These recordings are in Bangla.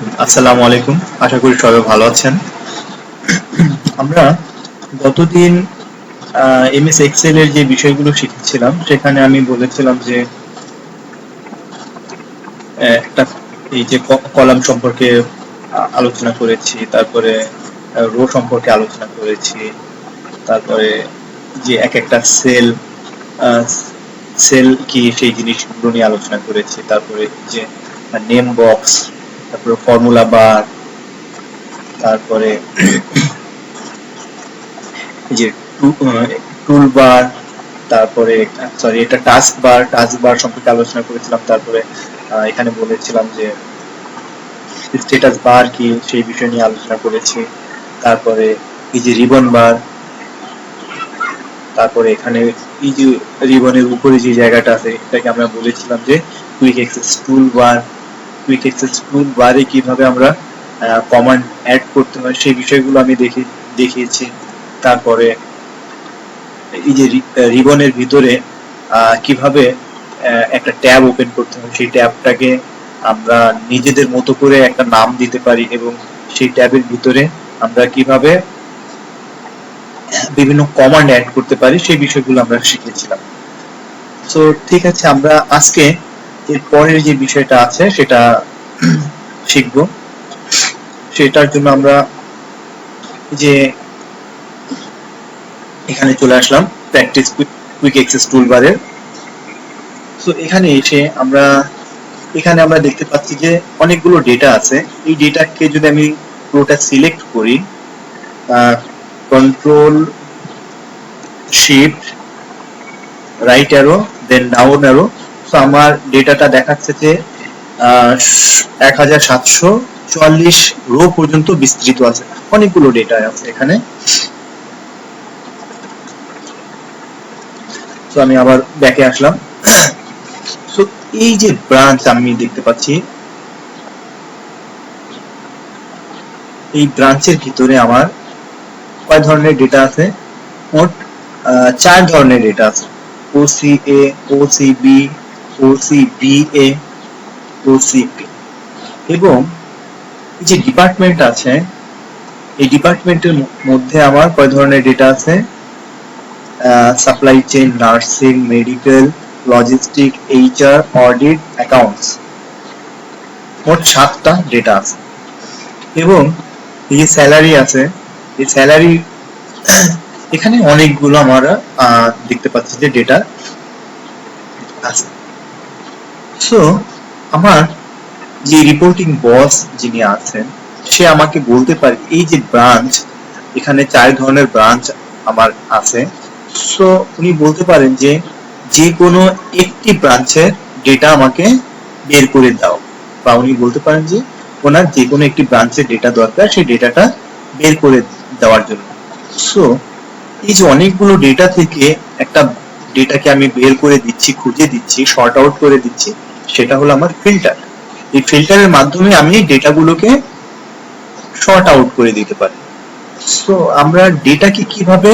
আসসালামু আলাইকুম। আশা করি সবাই ভালো আছেন। আমরা গতদিন এমএস এক্সেল এর যে বিষয়গুলো শিখেছিলাম সেখানে আমি বলেছিলাম যে একটা এই যে কলাম সম্পর্কে আলোচনা করেছি, তারপরে রো সম্পর্কে আলোচনা করেছি, তারপরে যে এক একটা সেল সেল কি সেই জিনিসগুলো নিয়ে আলোচনা করেছি, তারপরে যে নেম বক্স, তারপরে ফর্মুলা বার, তারপরে এই যে টুল বার, তারপরে এটা টাস্ক বার সম্পর্কে আলোচনা করেছিলাম। তারপরে এখানে বলেছিলাম যে স্ট্যাটাস বার কি সেই বিষয় নিয়ে আলোচনা করেছি। তারপরে এই যে রিবন বার, তারপরে এখানে এই যে রিবনের উপরে যে জায়গাটা আছে এটাকে আমরা বলেছিলাম যে কুইক অ্যাক্সেস টুল বার। কুইক অ্যাক্সেস টুল বারে কিভাবে আমরা কমান্ড অ্যাড করতে হয় সেই বিষয়গুলো আমি দেখিয়েছি। তারপরে এই যে রিবনের ভিতরে কিভাবে একটা ট্যাব ওপেন করতে হয়, সেই ট্যাবটাকে আমরা নিজেদের মতো করে একটা নাম দিতে পারি এবং সেই ট্যাবের ভিতরে আমরা কিভাবে বিভিন্ন কমান্ড অ্যাড করতে পারি সেই বিষয়গুলো আমরা শিখেছিলাম। তো ঠিক আছে, আমরা আজকে এর পরের যে বিষয়টা আছে সেটা শিখব। সেটার জন্য আমরা যে এখানে চলে আসলাম প্র্যাকটিস কুইক অ্যাক্সেস টুলবারের। সো এখানে এসে এখানে আমরা দেখতে পাচ্ছি যে অনেকগুলো ডেটা আছে। এই ডেটাকে যদি আমি পুরোটা সিলেক্ট করি, control shift right arrow then down arrow, so আমার ডেটাটা দেখাচ্ছে যে 1744 রো পর্যন্ত বিস্তৃত আছে। অনেকগুলো ডেটা আছে এখানে। তো আমি আবার ব্যাকে আসলাম। সো এই যে ব্রাঞ্চ আমি দেখতে পাচ্ছি, এই ব্রাঞ্চের ভিতরে আমার কয় ধরনের ডেটা আছে? মোট 4 ধরনের ডেটা আছে। OCA, OCB, OCBA, OCP. এবং এই যে ডিপার্টমেন্ট আছে, এই ডিপার্টমেন্টের মধ্যে আমার কয় ধরনের ডেটা আছে? Supply chain, nursing, medical, logistic, HR, audit, accounts. মোট 7টা ডেটা আছে। এবং এই যে স্যালারি আছে, এই স্যালারি এখানে অনেকগুলো আমরা দেখতে পাচ্ছি যে ডেটা আছে। সো আমার যে রিপোর্টিং বস যিনি আছেন সে আমাকে বলতে পারে এই যে ব্রাঞ্চ, এখানে 4 ধরনের ব্রাঞ্চ আমার আছে। সো উনি বলতে পারেন যে যে কোনো একটি ব্রাঞ্চের ডেটা আমাকে বের করে দাও, বা উনি বলতে পারেন যে ওনার যে কোনো একটি ব্রাঞ্চের ডেটা দরকার, সেই ডেটাটা বের করে দেওয়ার জন্য। সো এই যে অনেকগুলো ডেটা থেকে একটা ডেটাকে আমি বের করে দিচ্ছি, খুঁজে দিচ্ছি, শর্ট আউট করে দিচ্ছি, সেটা হলো আমার ফিল্টার। এই ফিল্টারের মাধ্যমে আমি ডেটাগুলোকে শর্ট আউট করে দিতে পারি। সো আমরা ডেটাকে কিভাবে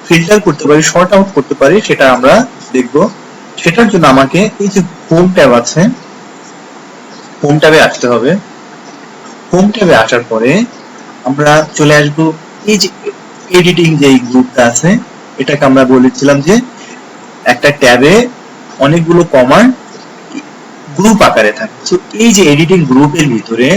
ফিল্টার করতে পারি, শর্ট আউট করতে পারি, সেটা আমরা দেখব। সেটার জন্য আমাকে এই যে হোম ট্যাব আছে, হোম ট্যাবে আসতে হবে। হোম ট্যাবে আসার পরে আমরা চলে আসব এই যে এডিটিং যে গ্রুপটা আছে, এটাকে আমরা বলেছিলাম যে একটা ট্যাবে অনেকগুলো কমান্ড গ্রুপ আকারে থাকে। তো এই যে এডিটিং গ্রুপের ভিতরে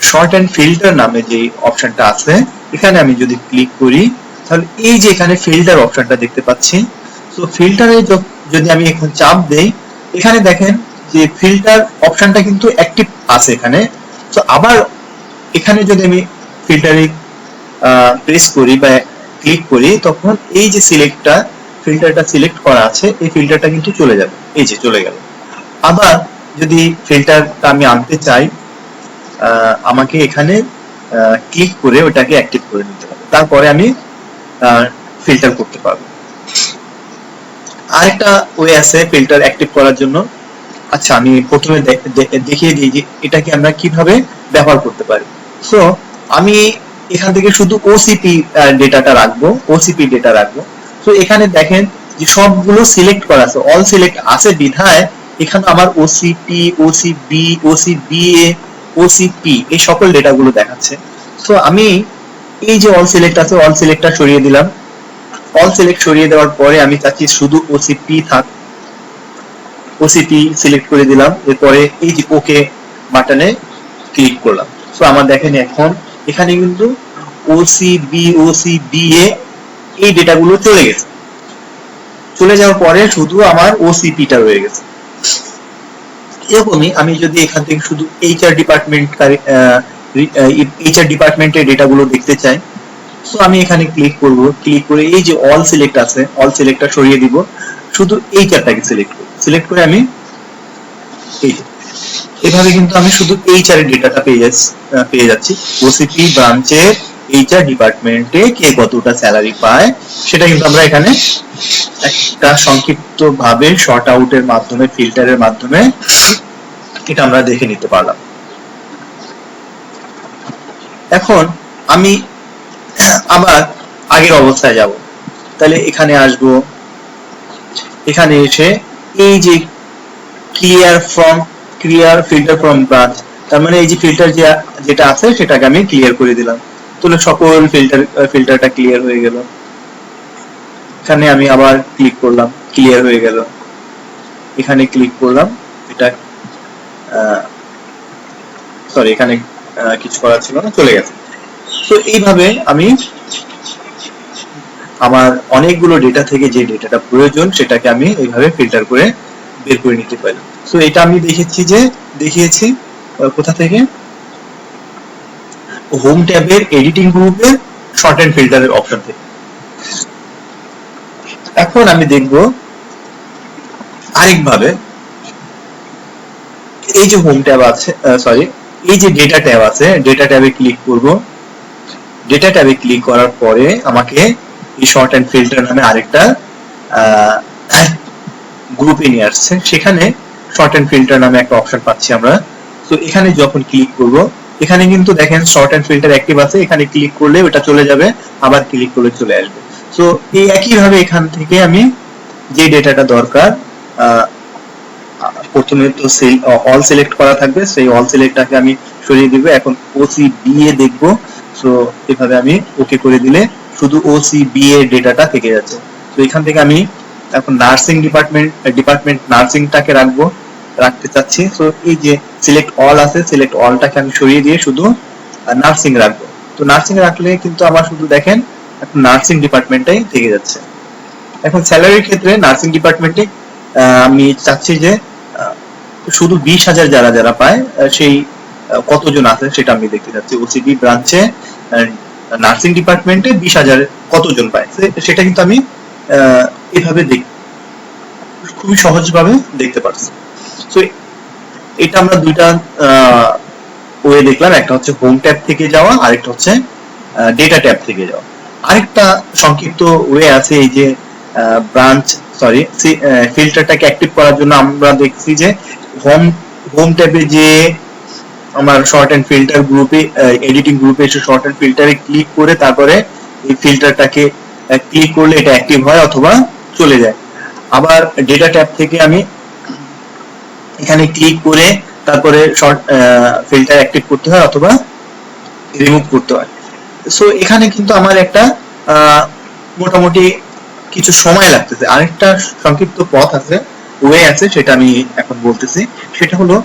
শর্ট এন্ড ফিল্টার নামে যে অপশনটা আছে, এখানে আমি যদি ক্লিক করি তাহলে এই যে এখানে ফিল্টার অপশনটা দেখতে পাচ্ছি। তো ফিল্টারে যদি আমি এখন চাপ দেই, এখানে দেখেন যে ফিল্টার অপশনটা কিন্তু অ্যাক্টিভ আছে এখানে। তো আবার এখানে যদি আমি ফিল্টারে প্রেস করি বা ক্লিক করি, তখন এই যে ফিল্টারটা সিলেক্ট করা আছে, এই ফিল্টারটা কিন্তু চলে যাবে। এই যে চলে গেল। আবার যদি ফিল্টারটা আমি আনতে চাই, আমাকে এখানে ক্লিক করে ওটাকে অ্যাক্টিভ করে নিতে হবে, তারপরে আমি ফিল্টার করতে পারবো। আরেকটা ওয়ে আছে ফিল্টার অ্যাক্টিভ করার জন্য। আচ্ছা, আমি প্রথমে দেখিয়ে দিই যে এটাকে আমরা কিভাবে ব্যবহার করতে পারি। সো আমি এখান থেকে শুধু ওসিপি ডেটাটা রাখবো, ওসিপি ডেটা রাখবো। তো এখানে দেখেন যে সবগুলো সিলেক্ট করা আছে, অল সিলেক্ট আছে বিধায় এখানে আমার ওসিপি, ওসিবি, ওসিবিএ, ওসিপি এই সকল ডেটাগুলো দেখাচ্ছে। সো আমি এই যে অল সিলেক্ট আছে, অল সিলেক্টটা সরিয়ে দিলাম। অল সিলেক্ট সরিয়ে দেওয়ার পরে আমি চাচ্ছি শুধু ওসিপি থাক, ওসিপি সিলেক্ট করে দিলাম। এরপরে এই যে ওকে বাটনে ক্লিক করলাম। সো আমার দেখেন এখন এখানে কিন্তু ওসিবি, ওসিবিএ এই ডেটাগুলো চলে গেছে। চলে যাওয়ার পরে শুধু আমার ওসিপিটা রয়ে গেছে। এরকমই আমি যদি এখান থেকে শুধু এইচআর ডিপার্টমেন্টের ডেটাগুলো দেখতে চাই, সো আমি এখানে ক্লিক করব। ক্লিক করে এই যে অল সিলেক্ট আছে, অল সিলেক্টটা সরিয়ে দিব, শুধু এইচআরটাকে সিলেক্ট করে আমি এভাবে কিন্তু আমি শুধু এইচআর এর ডেটাটা পেয়ে যাচ্ছি। ওসিপি ব্রাঞ্চের এইচআর ডিপার্টমেন্টে কে কতটা স্যালারি পায় সেটা কিন্তু আমরা এখানে একটা সংক্ষিপ্ত ভাবে শর্ট আউটের মাধ্যমে, ফিল্টারের মাধ্যমে এটা আমরা দেখে নিতে পারলাম। এখন আমি আবার আগের অবস্থায় যাব। তাহলে এখানে আসব, এখানে এসে এই যে ক্লিয়ার ফিল্টার ফ্রম ব্রাঞ্চ, তার মানে এই যে ফিল্টার যেটা আছে সেটাকে আমি ক্লিয়ার করে দিলাম। তাহলে সকল ফিল্টারটা ক্লিয়ার হয়ে গেল। এখানে আমি আবার ক্লিক করলাম, ক্লিয়ার হয়ে গেল। এখানে ক্লিক করলাম, এটা সরি এখানে কিছু করার ছিল না, চলে গেছে। তো এইভাবে আমি আমার অনেকগুলো ডেটা থেকে যে ডেটাটা প্রয়োজন সেটাকে আমি এইভাবে ফিল্টার করে বের করে নিতে পারি। সো এটা আমি দেখিয়েছি কোথা থেকে, হোম ট্যাবের এডিটিং গ্রুপের শর্ট এন্ড ফিল্টারের অপশন থেকে। এখন আমি দেখব আরেকভাবে, এই যে হোম ট্যাব আছে, সরি এই যে ডেটা ট্যাব আছে, ডেটা ট্যাবে ক্লিক করব। ডেটা ট্যাবে ক্লিক করার পরে আমাকে এই শর্ট এন্ড ফিল্টার নামে আরেকটা গ্রুপে নিয়ে আসছে। সেখানে শর্ট এন্ড ফিল্টার নামে একটা অপশন পাচ্ছি আমরা। তো এখানে যখন ক্লিক করব, এখানে কিন্তু দেখেন শর্ট এন্ড ফিল্টার অ্যাক্টিভ আছে। এখানে ক্লিক করলে ওটা চলে যাবে, আবার ক্লিক করলে চলে আসবে। সো এই একই ভাবে এখান থেকে আমি যে ডেটাটা দরকার, প্রথমে তো অল সিলেক্ট করা থাকবে, সেই অল সিলেক্টটাকে আমি সরিয়ে দিব। এখন ওসিবিএ দেখব। সো এভাবে আমি ওকে করে দিলে শুধু ওসিবিএ ডেটাটা থেকে যাচ্ছে। তো এখান থেকে আমি এখন নার্সিং ডিপার্টমেন্ট নার্সিংটাকে রাখতে চাচ্ছি। সো এই যে সিলেক্ট অল আছে, সিলেক্ট অলটাকে আমি সরিয়ে দিয়ে শুধু নার্সিং রাখবো। তো নার্সিং রাখলে কিন্তু আমার শুধু দেখেন এখন নার্সিং ডিপার্টমেন্টটাই থেকে যাচ্ছে। এখন স্যালারির ক্ষেত্রে নার্সিং ডিপার্টমেন্টে আমি চাচ্ছি যে শুধু 20,000 যারা পায় সেই কতজন আছে সেটা আমি দেখতে চাচ্ছি। ওসিবি ব্রাঞ্চে নার্সিং ডিপার্টমেন্টে 20,000 কতজন পায় সেটা কিন্তু আমি এভাবে খুবই সহজভাবে দেখতে পাচ্ছি। তো এটা আমরা দুইটা ওয়ে দেখলাম, একটা হচ্ছে হোম ট্যাব থেকে যাওয়া, আরেকটা হচ্ছে ডেটা ট্যাব থেকে যাওয়া। আরেকটা সংক্ষিপ্ত ওয়ে আছে, এই যে ফিল্টারটাকে অ্যাক্টিভ করার জন্য আমরা দেখছি যে হোম ট্যাবে যে আমার শর্ট এন্ড ফিল্টার গ্রুপে, এডিটিং গ্রুপে এসে শর্ট এন্ড ফিল্টারে ক্লিক করে তারপরে এই ফিল্টারটাকে ক্লিক করলে এটা অ্যাক্টিভ হয় অথবা চলে যায়। আবার ডেটা ট্যাব থেকে আমি এখানে ক্লিক করে তারপরে ফিল্টার অ্যাক্টিভ করতে হয় অথবা রিমুভ করতে হয়। সো এখানে কিন্তু আমার একটা মোটামুটি কিছু সময় লাগতেছে। আরেকটা সংক্ষিপ্ত পথ আছে, ওয়ে আছে, সেটা আমি এখন বলতেছি। সেটা হলো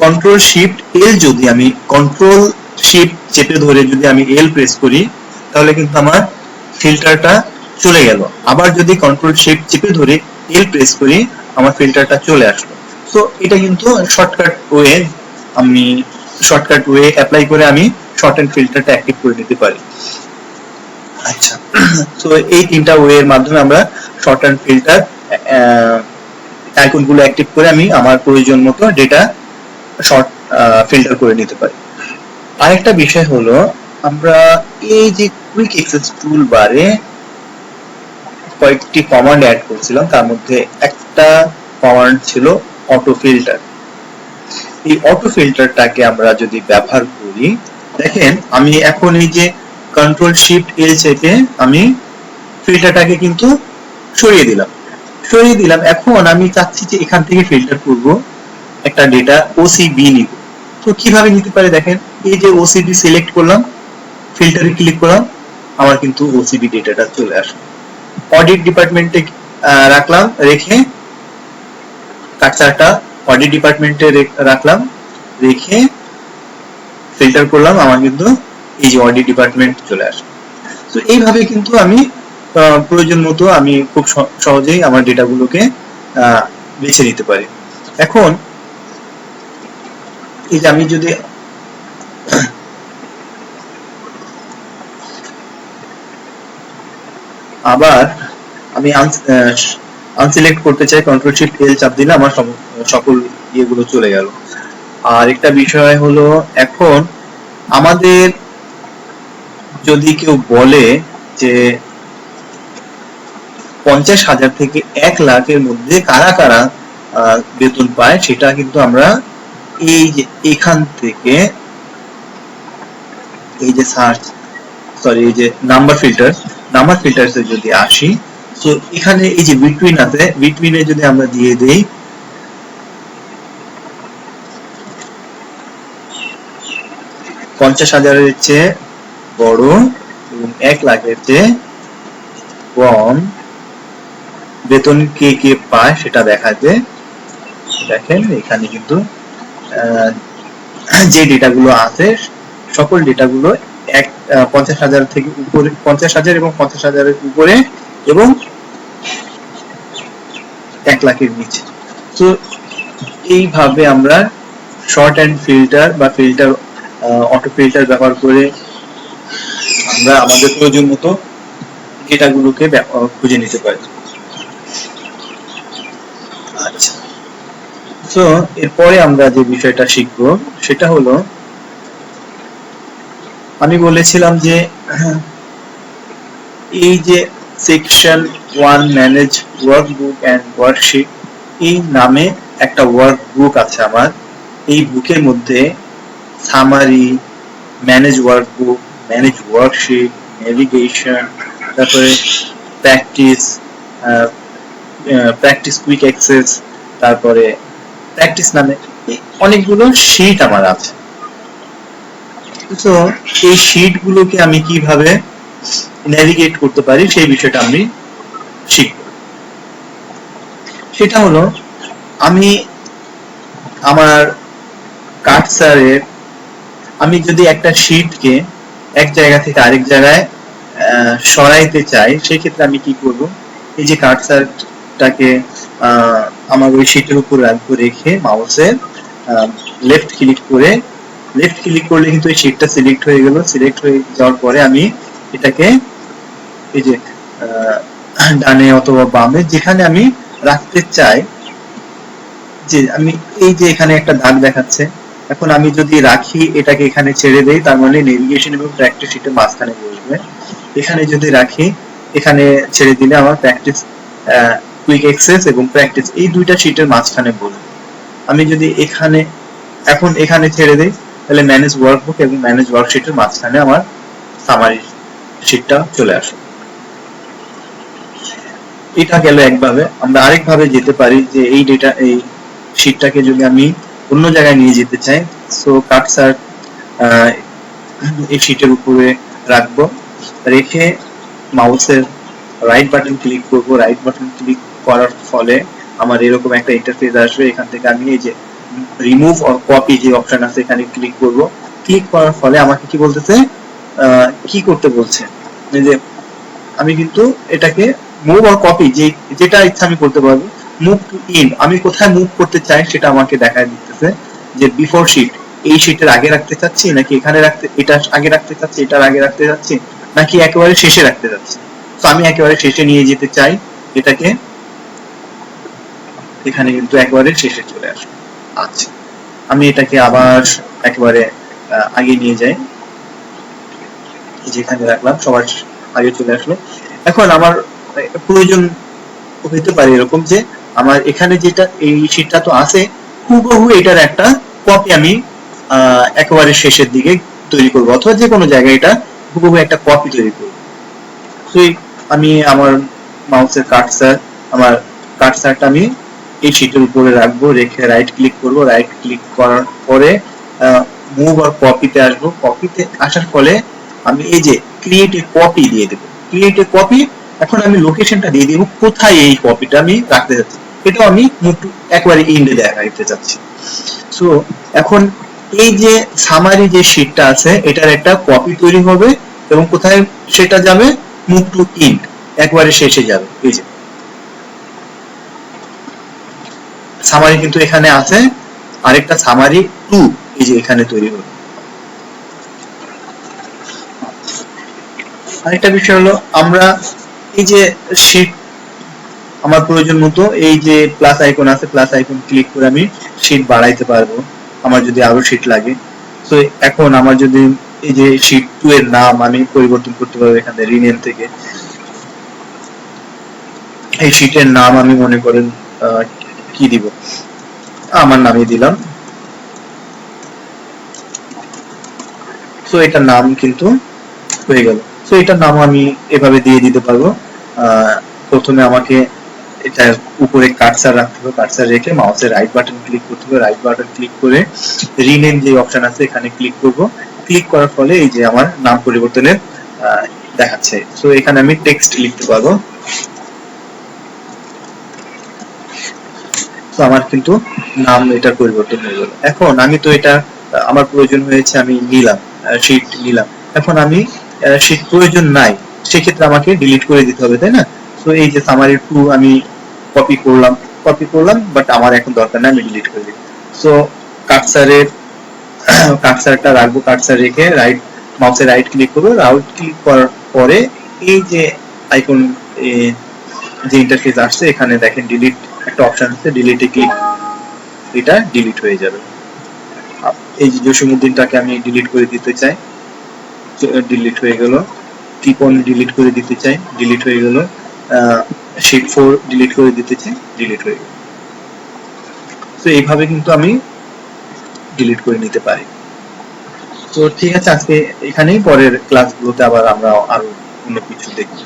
কন্ট্রোল শিফট এল, যদি আমি কন্ট্রোল শিফট চেপে ধরে যদি আমি এল প্রেস করি তাহলে কিন্তু আমার ফিল্টারটা চলে গেল। আবার যদি কন্ট্রোল শিফট চেপে ধরে এল প্রেস করি আমার ফিল্টারটা চলে আসলো। সো এটা কিন্তু শর্টকাট ওয়ে অ্যাপ্লাই করে আমি শর্ট এন্ড ফিল্টারটা অ্যাক্টিভ করে নিতে পারি। আচ্ছা, তো এই তিনটা ওয়ের মাধ্যমে আমরা শর্ট এন্ড ফিল্টার আইকনগুলো অ্যাক্টিভ করে আমি আমার প্রয়োজন মতো ডেটা ফিল্টার করে নিতে পারি। আরেকটা বিষয় হলো, আমরা এই যে কুইক অ্যাক্সেস টুল বারে কয়েকটি কমান্ড অ্যাড করেছিলাম, তার মধ্যে একটা কমান্ড ছিল অটো ফিল্টার। এই অটো ফিল্টারটাকে আমরা যদি ব্যবহার করি, দেখেন আমি এখন এই যে কন্ট্রোল শিফট এল চেপে আমি ফিল্টারটাকে কিন্তু সরিয়ে দিলাম। সরিয়ে দিলাম। এখন আমি চাচ্ছি যে এখান থেকে ফিল্টার করব, একটা ডেটা ওসিবি নিব। তো কিভাবে নিতে পারে দেখেন, এই যে ওসিবি সিলেক্ট করলাম, ফিল্টারে ক্লিক করলাম, আমার কিন্তু ওসিবি ডেটাটা চলে আসলো। অডিট ডিপার্টমেন্টে রাখলাম, রেখে কার্সারটা অডিট ডিপার্টমেন্টে রাখলাম, রেখে ফিল্টার করলাম, আমার কিন্তু এই যে অডিট ডিপার্টমেন্ট চলে আসে। তো এইভাবে কিন্তু আমি প্রয়োজন মতো আমি খুব সহজেই আমার ডেটাগুলোকে বেছে নিতে পারি। এখন এই যে আমি যদি আবার আমি আনসিলেক্ট করতে চাই, কন্ট্রোল শিফট এল চাপ দিলে আমার সকল ইয়েগুলো চলে গেল। আর একটা বিষয় হলো, এখন আমাদের যদি কেউ বলে যে 50,000 থেকে 1 লাখের মধ্যে কারা কারা বেতন পায়, সেটা কিন্তু আমরা এই যে এখান থেকে এই যে সার্চ এই যে নাম্বার ফিল্টারসে যদি আসি, তো এখানে এই যে বিটুইন আছে, বিটুইনে যদি আমরা দিয়ে দেই 50,000-এর চেয়ে বড় এবং 1 লাখের চেয়ে কম বেতন কে কে পায় সেটা দেখাতে। দেখেন এখানে কিন্তু যে ডেটাগুলো আছে সকল ডেটাগুলো 50,000 থেকে উপরে, 50,000 এবং 50,000-এর উপরে এবং 1 লাখের নিচে। তো এইভাবে আমরা শর্ট এন্ড ফিল্টার বা ফিল্টার অটো ফিল্টার ব্যবহার করে আমরা আমাদের প্রয়োজন মতো ডেটাগুলোকে খুঁজে নিতে পারি। আচ্ছা, তো এরপরে আমরা যে বিষয়টা শিখব সেটা হলো, আমি বলেছিলাম যে এই যে section 1 manage workbook and worksheet, এই নামে একটা ওয়ার্কবুক আছে আমার। এই বুকের মধ্যে summary, manage workbook, manage worksheet, navigation, তারপরে প্র্যাকটিস কুইক অ্যাক্সেস, তারপরে প্র্যাকটিস নামে অনেকগুলো শীট আমার আছে। তো এই শীট গুলোকে আমি কিভাবে নেভিগেট করতে পারি সেই বিষয়টা আমি শিখব। সেটা হলো, আমি আমার কার্সারের আমি যদি একটা শীটকে এক জায়গা থেকে আরেক জায়গায় সরাইতে চাই, সেই ক্ষেত্রে আমি কি করব, এই যে কার্সারটাকে আমার ওই শীটের উপর রাখবো, রেখে মাউসের লেফট ক্লিক করলে কিন্তু এই শীটটা সিলেক্ট হয়ে গেল। সিলেক্ট হয়ে যাওয়ার পরে আমি এটাকে এই যে ডানে অথবা বামে যেখানে আমি রাখতে চাই, যে আমি এই যে এখানে একটা দাগ দেখাচ্ছে, এখন আমি যদি রাখি এটাকে এখানে ছেড়ে দেই, তার মানে নেভিগেশন এবং প্র্যাকটিস শীটের মাঝখানে বসবে। এখানে যদি রাখি, এখানে ছেড়ে দিলে আমার প্র্যাকটিস কুইক অ্যাক্সেস এবং প্র্যাকটিস এই দুইটা শীটের মাঝখানে বসবে। আমি যদি এখানে ছেড়ে দেই, তাহলে ম্যানেজ ওয়ার্কবুক এবং ম্যানেজ ওয়ার্কশিটের মাঝখানে আমার সামারি শীটটা চলে আসে। এটা গেল একভাবে। আমরা আরেকভাবে যেতে পারি যে এই শীটটাকে যদি আমি অন্য জায়গায় নিয়ে যেতে চাই, সো কার্সার এই শীটের উপরে রাখবো, রেখে মাউসের রাইট বাটন ক্লিক করব। রাইট বাটন ক্লিক করার ফলে আমার এরকম একটা ইন্টারফেস আসবে। এখান থেকে আমি এই যে রিমুভ অর কপি যে অপশন আছে এখানে ক্লিক করব। ক্লিক করার ফলে আমাকে কি বলতেছে, কি করতে বলছে, যে আমি কিন্তু এটাকে মুভ অর কপি যেটা ইচ্ছা আমি করতে পারবো। মুভ টু ইন, আমি কোথায় মুভ করতে চাই সেটা আমাকে দেখায় দিতেছে, যে বিফোর শীট, এই শীটের আগে রাখতে চাচ্ছি নাকি এখানে এটা আগে রাখতে চাচ্ছি, এটার আগে রাখতে চাচ্ছি, নাকি একেবারে শেষে রাখতে চাচ্ছি। তো আমি একেবারে শেষে নিয়ে যেতে চাই এটাকে, এখানে কিন্তু একেবারে শেষে চলে আসবে। আচ্ছা, আমি এটাকে আবার একেবারে আগে নিয়ে যাই, যেখানে রাখলাম সবার আগে চলে আসলো। এখন আমার প্রয়োজন হতে পারে এরকম যে আমার এখানে যেটা এই শীটটা তো আছে, হুবহু এটার একটা কপি আমি একেবারে শেষের দিকে তৈরি করবো, অথবা যে কোনো জায়গায় এটা হুবহু একটা কপি তৈরি করবো। তো আমি আমার মাউসের কার্সার আমার কার্সারটা আমি এই শীটের উপরে রাখবো, রেখে রাইট ক্লিক করব, রাইট ক্লিক করার পরে মুভ আর কপিতে আসবো, কপিতে আসার ফলে আমি এই যে ক্রিয়েট এ কপি দিয়ে দেবো, ক্রিয়েট এ কপি। এখন আমি লোকেশনটা দিয়ে দিব কোথায় এই কপিটা আমি রাখতে যাচ্ছি, এটাও আমি একবারে ইন্ডে দেখাইতে চাচ্ছি। সো এখন এই যে সামারি যে শীটটা আছে এটার একটা কপি তৈরি হবে এবং কোথায় সেটা যাবে, মুভ টু ইন্ড, একবারে শেষে যাবে। এই যে সামারি কিন্তু এখানে আছে, আরেকটা সামারি 2 এই যে এখানে তৈরি হবে। আরেকটা বিষয় হলো আমরা এই যে শীট আমার প্রয়োজন মতো এই যে প্লাস আইকন আছে, প্লাস আইকন ক্লিক করে আমি শীট বাড়াইতে পারবো আমার যদি আরো শীট লাগে। তো এখন আমার যদি এই যে শীট 2 এর নাম আমি পরিবর্তন করতে পারবো এখানে রিনেম থেকে। এই শীটের নাম আমি মনে করেন কি দিব, আমার নামই দিলাম। সো এটার নাম কিন্তু হয়ে গেল। সো এটার নাম আমি এভাবে দিয়ে দিতে পারবো। প্রথমে আমাকে এটা উপরে কার্সার রাখতে হবে, কার্সার রেখে মাউসের রাইট বাটন ক্লিক করতে হবে, রাইট বাটন ক্লিক করে রিনেম যে অপশন আছে এখানে ক্লিক করব। ক্লিক করার ফলে এই যে আমার নাম পরিবর্তনের দেখাচ্ছে। সো এখানে আমি টেক্সট লিখতে পারবো। তো আমার কিন্তু নাম এটার পরিবর্তন হয়ে গেল। এখন আমি তো এটা আমার প্রয়োজন হয়েছে, আমি নিলাম শীট নিলাম, এখন আমি শীট প্রয়োজন নাই, সেক্ষেত্রে আমাকে ডিলিট করে দিতে হবে, তাই না? তো এই যে সামারি 2 আমি কপি করলাম বাট আমার এখন দরকার নাই, আমি ডিলিট করে দিই। সো কার্সারটা রাখবো, কার্সার রেখে রাইট মাউসে রাইট ক্লিক করবো, রাইট ক্লিক করার পরে এই যে আইকন যে ইন্টারফেস আসছে এখানে দেখেন ডিলিট একটা অপশন আছে, ডিলিটে ক্লিক, এটা ডিলিট হয়ে যাবে। এই যে জসিমউদ্দিনটাকে আমি ডিলিট করে দিতে চাই, ডিলিট হয়ে গেল। টিপন ডিলিট করে দিতে চাই, ডিলিট হয়ে গেল। শীট 4 ডিলিট করে দিতে চাই, ডিলিট হয়ে গেল। তো এইভাবে কিন্তু আমি ডিলিট করে নিতে পারি। তো ঠিক আছে, আজকে এখানেই, পরের ক্লাসগুলোতে আবার আমরা আরো অন্য কিছু দেখব।